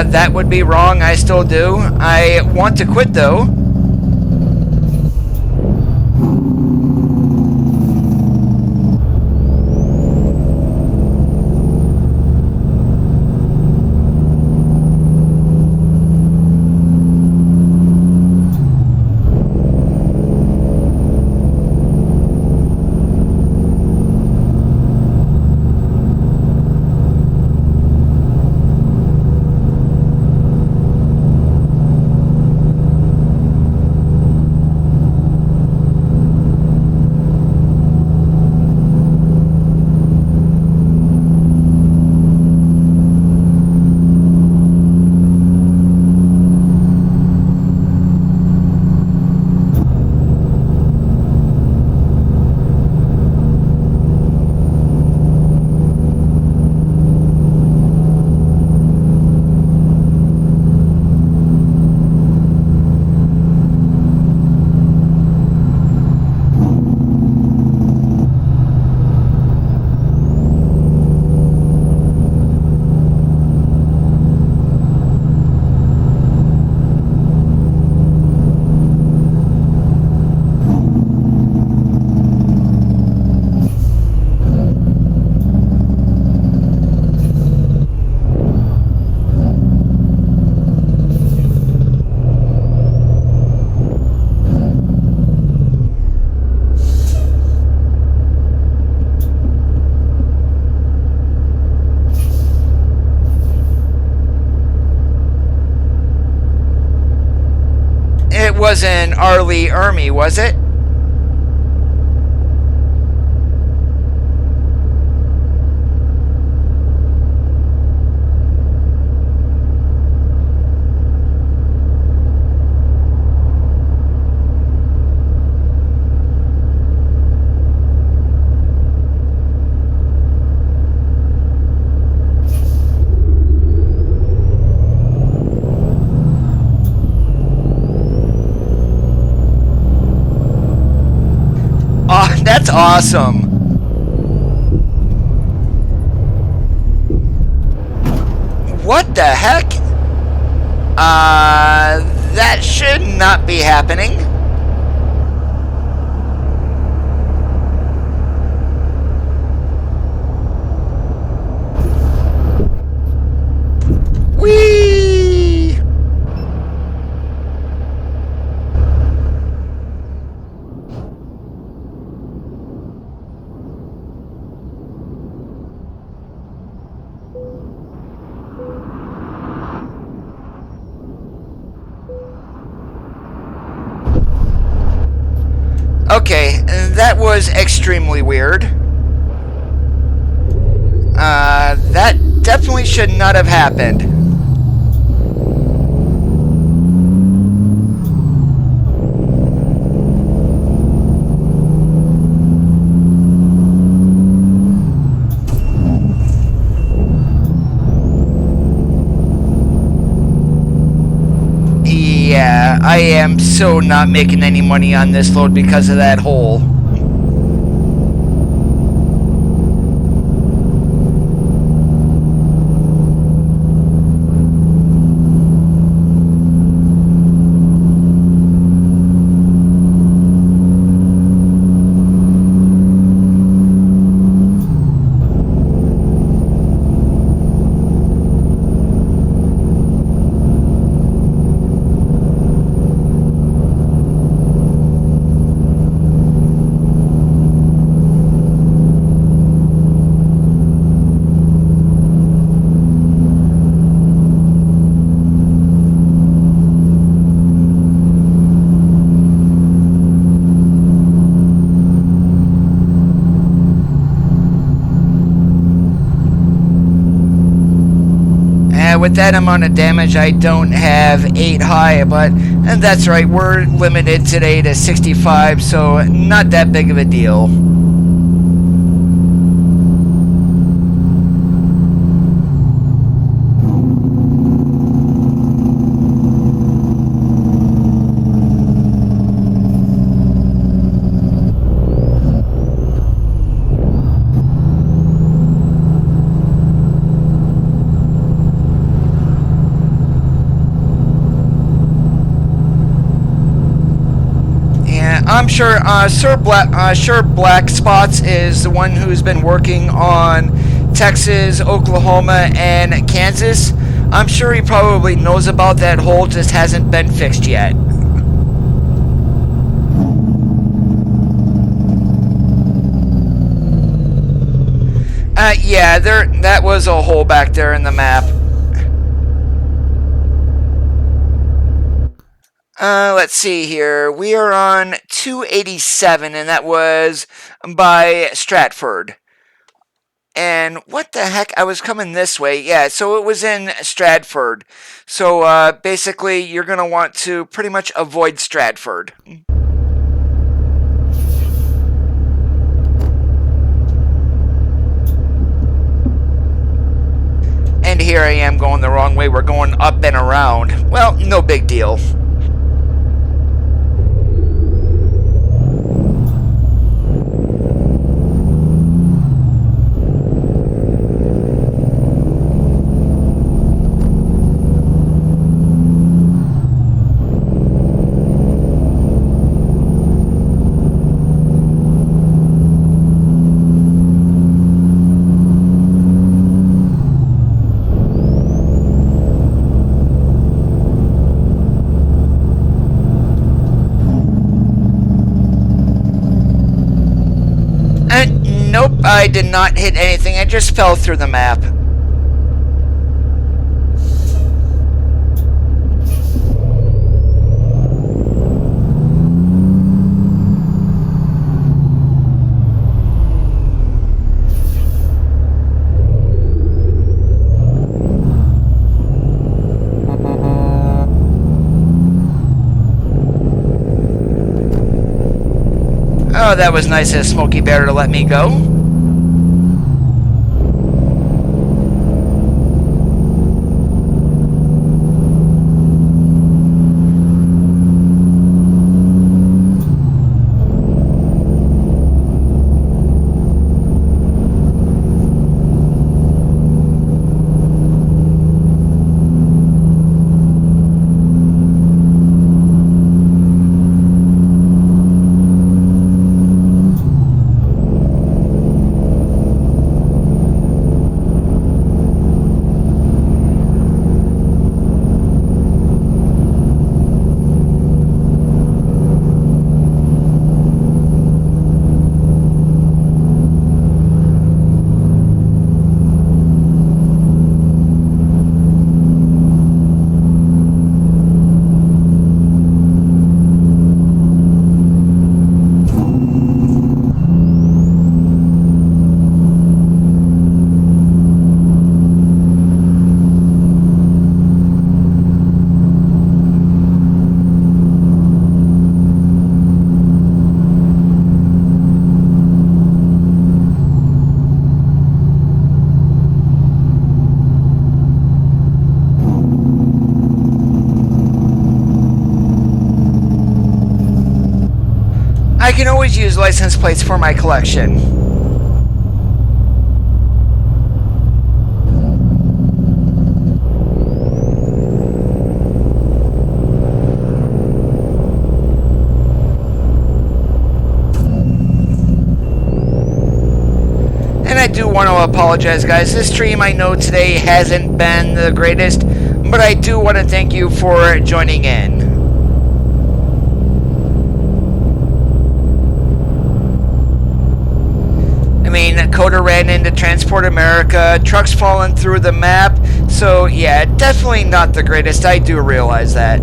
That would be wrong. I still do. I want to quit though. It wasn't Arlie Ermy, was it? Oh, that's awesome. What the heck? That should not be happening. Whee! Okay, that was extremely weird. That definitely should not have happened. Yeah, I am so not making any money on this load because of that hole. With that amount of damage, I don't have 8 high, but and that's right, we're limited today to 65, so not that big of a deal. I'm sure Sir Black Spots is the one who's been working on Texas, Oklahoma, and Kansas. I'm sure he probably knows about that hole, just hasn't been fixed yet. Yeah, that was a hole back there in the map. Let's see here. We are on 287, and that was by Stratford. And what the heck? I was coming this way. Yeah, so it was in Stratford. So basically, you're going to want to pretty much avoid Stratford. And here I am going the wrong way. We're going up and around. Well, no big deal. Nope, I did not hit anything. I just fell through the map. Oh, that was nice of Smokey Bear to let me go. I can always use license plates for my collection. And I do want to apologize, guys. This stream I know today hasn't been the greatest, but I do want to thank you for joining in. I mean, Coda ran into Transport America, trucks falling through the map, so yeah, definitely not the greatest, I do realize that.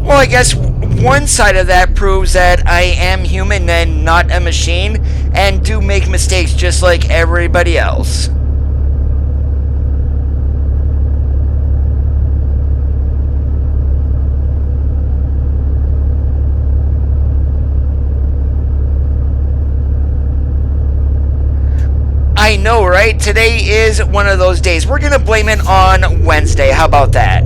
Well, I guess one side of that proves that I am human and not a machine, and do make mistakes just like everybody else. I know, right? Today is one of those days. We're gonna blame it on Wednesday. How about that?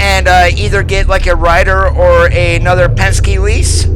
And either get like a rider or another Penske lease.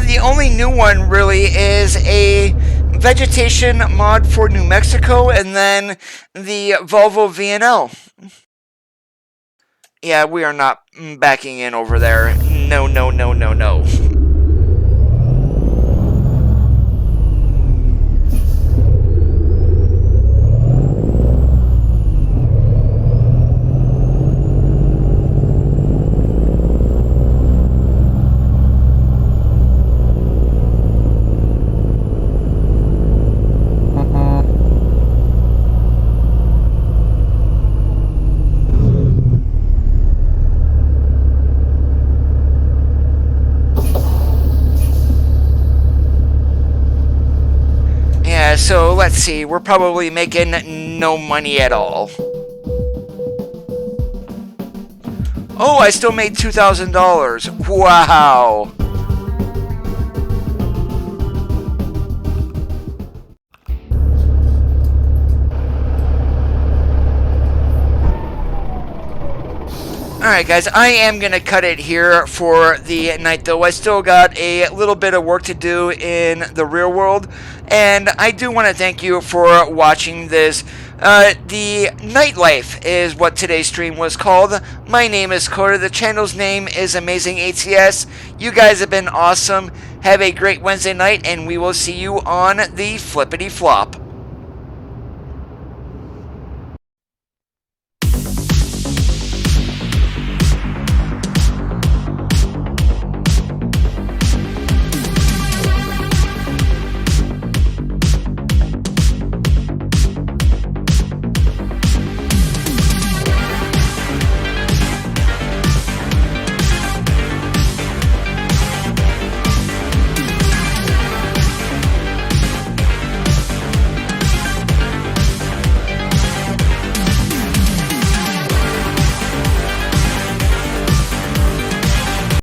The only new one really is a vegetation mod for New Mexico, and then the Volvo VNL. Yeah, we are not backing in over there. No, no, no, no, no. Yeah, so let's see. We're probably making no money at all. Oh, I still made $2,000. Wow. Alright guys, I am going to cut it here for the night though. I still got a little bit of work to do in the real world, and I do want to thank you for watching this. The Nightlife is what today's stream was called. My name is Coda, the channel's name is Amazing ATS. You guys have been awesome. Have a great Wednesday night, and we will see you on the Flippity Flop.